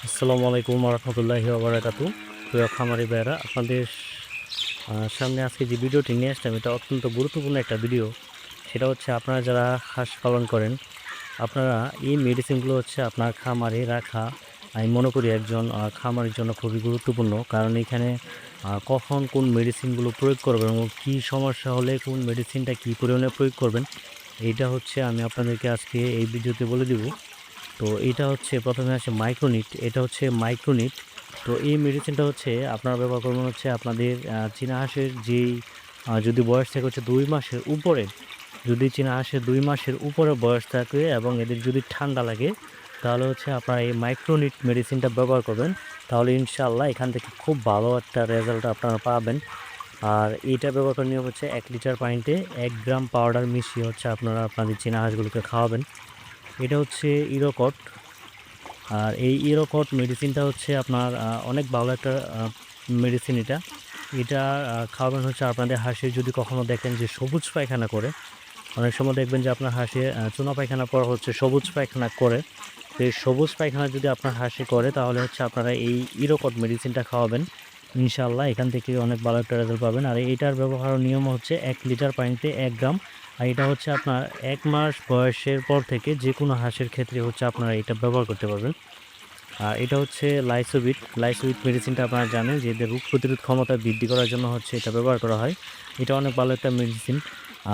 আসসালামু আলাইকুম রহমতুল্লাহি ওবরাকাতু। প্রিয় খামারি ভাইয়েরা, আপনাদের সামনে আজকে যে ভিডিওটি নিয়ে আসলাম এটা অত্যন্ত গুরুত্বপূর্ণ একটা ভিডিও। সেটা হচ্ছে আপনারা যারা হাঁস পালন করেন, আপনারা এই মেডিসিনগুলো হচ্ছে আপনার খামারে রাখা, আমি মনে করি একজন খামারের জন্য খুবই গুরুত্বপূর্ণ। কারণ এখানে কখন কোন মেডিসিনগুলো প্রয়োগ করবেন এবং কী সমস্যা হলে কোন মেডিসিনটা কী পরিমাণে প্রয়োগ করবেন, এইটা হচ্ছে আমি আপনাদেরকে আজকে এই ভিডিওতে বলে দিব। তো এটা হচ্ছে প্রথমে আসে মাইক্রোনিট, এটা হচ্ছে মাইক্রোনিট। তো এই মেডিসিনটা হচ্ছে আপনারা ব্যবহার করবেন হচ্ছে আপনাদের চীনা হাঁসের যেই যদি বয়স থাকে হচ্ছে 2 মাসের উপরে, যদি চীনা হাঁসের 2 মাসের উপরে বয়স থাকে এবং এদের যদি ঠান্ডা লাগে, তাহলে হচ্ছে আপনারা এই মাইক্রোনিট মেডিসিনটা ব্যবহার করবেন। তাহলে ইনশাআল্লাহ এখান থেকে খুব ভালো একটা রেজাল্ট আপনারা পাবেন। আর এইটা ব্যবহার করার নিয়ম হচ্ছে 1 লিটার পানিতে 1 গ্রাম পাউডার মিশিয়ে হচ্ছে আপনারা আপনাদের চীনা হাঁসগুলোকে খাওয়াবেন। এটা হচ্ছে ইরোকট। আর এই ইরোকট মেডিসিনটা হচ্ছে আপনার অনেক ভালো একটা মেডিসিন এটা। এটা খাওয়াবেন হচ্ছে আপনাদের হাঁসের যদি কখনো দেখেন যে সবুজ পায়খানা করে, অনেক সময় দেখবেন যে আপনার হাঁসে চুনা পায়খানা পর হচ্ছে সবুজ পায়খানা করে। তো এই সবুজ পায়খানা যদি আপনার হাঁসে করে, তাহলে হচ্ছে আপনারা এই ইরোকট মেডিসিনটা খাওয়াবেন। ইনশাআল্লাহ এখান থেকে অনেক ভালো একটা রেজাল্ট পাবেন। আর এইটার ব্যবহারের নিয়ম হচ্ছে 1 লিটার পানিতে 1 গ্রাম। আর এটা হচ্ছে আপনার 1 মাস বয়সের পর থেকে যে কোনো হাঁসের ক্ষেত্রে হচ্ছে আপনারা এটা ব্যবহার করতে পারবেন। আর এটা হচ্ছে লাইসোভিট। লাইসোভিট মেডিসিনটা আপনারা জানেন যে এদের রোগ প্রতিরোধ ক্ষমতা বৃদ্ধি করার জন্য হচ্ছে এটা ব্যবহার করা হয়। এটা অনেক ভালো একটা মেডিসিন।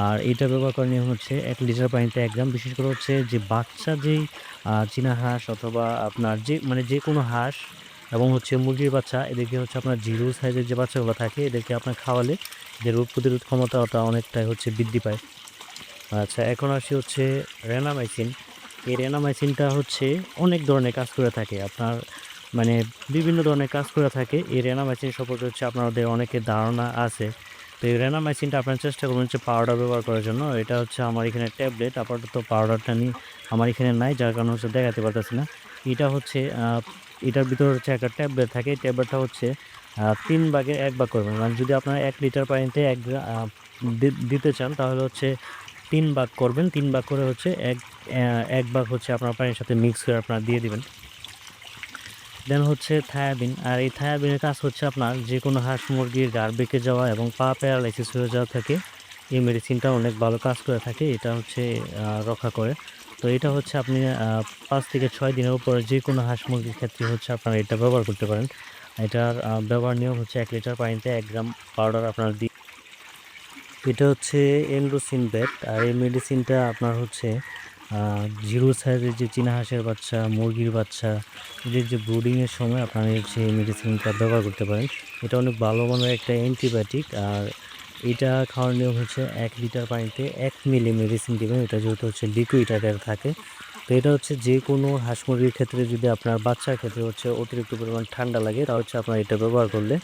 আর এটা ব্যবহার করার নিয়ম হচ্ছে 1 লিটার পানিতে 1 গ্রাম। বিশেষ করে হচ্ছে যে বাচ্চা যেই চীনা হাঁস অথবা আপনার যে মানে যে কোনো হাঁস এবং হচ্ছে মুরগির বাচ্চা, এদেরকে হচ্ছে আপনার জিরো সাইজের যে বাচ্চাগুলো থাকে এদেরকে আপনার খাওয়ালে যে রোগ প্রতিরোধ ক্ষমতা ওটা অনেকটাই হচ্ছে বৃদ্ধি পায়। আচ্ছা, এখন আসি হচ্ছে রেনামাইসিন। এই রেনামাইসিনটা হচ্ছে অনেক ধরনের কাজ করে থাকে আপনার, মানে বিভিন্ন ধরনের কাজ করে থাকে। এই রেনামাইসিন সম্পর্কে হচ্ছে আপনাদের অনেকের ধারণা আছে। তো এই রেনামাইসিনটা আপনার চেষ্টা করবেন হচ্ছে পাউডার ব্যবহার করার জন্য। এটা হচ্ছে আমার এখানে ট্যাবলেট, আপাতত পাউডারটা আমার এখানে নাই, যার কারণে হচ্ছে দেখাতে পারতেছি না। এটা হচ্ছে এটার ভিতরে হচ্ছে একটা ট্যাবলেট থাকে। এই ট্যাবলেটটা হচ্ছে 3 ভাগের 1 ভাগ করবেন। মানে যদি আপনারা 1 লিটার পানিতে দিতে চান, তাহলে হচ্ছে 3 ভাগ করবেন। 3 ভাগ করে হচ্ছে 1 ভাগ হচ্ছে আপনার পানির সাথে মিক্স করে আপনারা দিয়ে দিবেন। দেন হচ্ছে থায়াবিন। আর এই থায়াবিনের কাজ হচ্ছে আপনার যে কোনো হাঁস মুরগির ঘাড় বেঁকে যাওয়া এবং পা প্যারালাইসিস হয়ে যাওয়া থেকে এই মেডিসিনটা অনেক ভালো কাজ করে থাকে। এটা হচ্ছে রক্ষা করে। তো এটা হচ্ছে আপনি 5 থেকে 6 দিনের উপরে যে কোনো হাঁস মুরগির ক্ষেত্রে হচ্ছে আপনারা এটা ব্যবহার করতে পারেন। এটার ব্যবহার নিয়ম হচ্ছে 1 লিটার পানিতে 1 গ্রাম পাউডার আপনার এটা হচ্ছে এন্ড্রোসিন ভেট। আর এই মেডিসিনটা আপনার হচ্ছে জিরো সাইজের যে চীনা হাঁসের বাচ্চা, মুরগির বাচ্চা, এদের যে ব্রুডিংয়ের সময় আপনারা হচ্ছে এই মেডিসিনটা ব্যবহার করতে পারেন। এটা অনেক ভালো মানের একটা অ্যান্টিবায়োটিক। আর এটা খাওয়ার নিয়ম হচ্ছে 1 লিটার পানিতে 1 মিলি মেডিসিন দিবেন। এটা যেহেতু হচ্ছে লিকুইড আকারে থাকে, তো এটা হচ্ছে যে কোনো হাঁস মুরগির ক্ষেত্রে যদি আপনার বাচ্চার ক্ষেত্রে হচ্ছে অতিরিক্ত পরিমাণ ঠান্ডা লাগে, তাহলে হচ্ছে আপনার এটা ব্যবহার করলে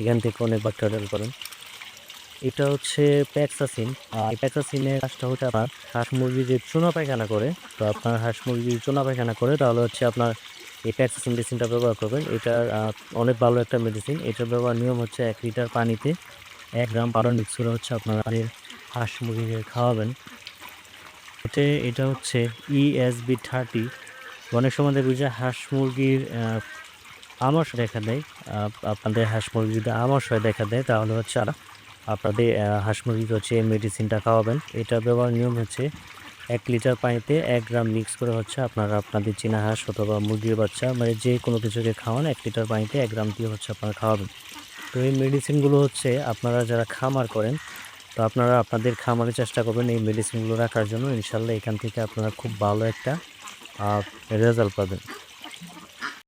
এখান থেকে অনেক বাচ্চা করেন। এটা হচ্ছে প্যাক্সাসিন। আর প্যাক্সাসিনের কাজটা হচ্ছে আপনার হাঁস মুরগি যে চুনা পায়খানা করে, তো আপনার হাঁস মুরগি চুনা পায়খানা করে, তাহলে হচ্ছে আপনার এই প্যাক্সাসিন মেডিসিনটা ব্যবহার করবেন। এটা অনেক ভালো একটা মেডিসিন। এটার ব্যবহার নিয়ম হচ্ছে 1 লিটার পানিতে 1 গ্রাম পাউডার মিক্স করে হচ্ছে আপনার হাঁস মুরগিকে খাওয়াবেন। এটা হচ্ছে ESB30। অনেক সময় দেখবে যে হাঁস মুরগির আমাশ দেখা দেয়। আপনাদের হাঁস মুরগি যদি আমাশ হয়ে দেখা দেয়, তাহলে হচ্ছে আপনাদের হাঁস মুরগিকে হচ্ছে এই মেডিসিনটা খাওয়াবেন। এটা ব্যবহার নিয়ম হচ্ছে 1 লিটার পানিতে 1 গ্রাম মিক্স করে হচ্ছে আপনারা আপনাদের চীনা হাঁস অথবা মুরগির বাচ্চা মানে যে কোনো কিছুকে খাওয়ান, 1 লিটার পানিতে 1 গ্রাম দিয়ে হচ্ছে আপনারা খাওয়াবেন। তো এই মেডিসিনগুলো হচ্ছে আপনারা যারা খামার করেন, তো আপনারা আপনাদের খামারে চেষ্টা করবেন এই মেডিসিনগুলো রাখার জন্য। ইনশাল্লাহ এখান থেকে আপনারা খুব ভালো একটা রেজাল্ট পাবেন।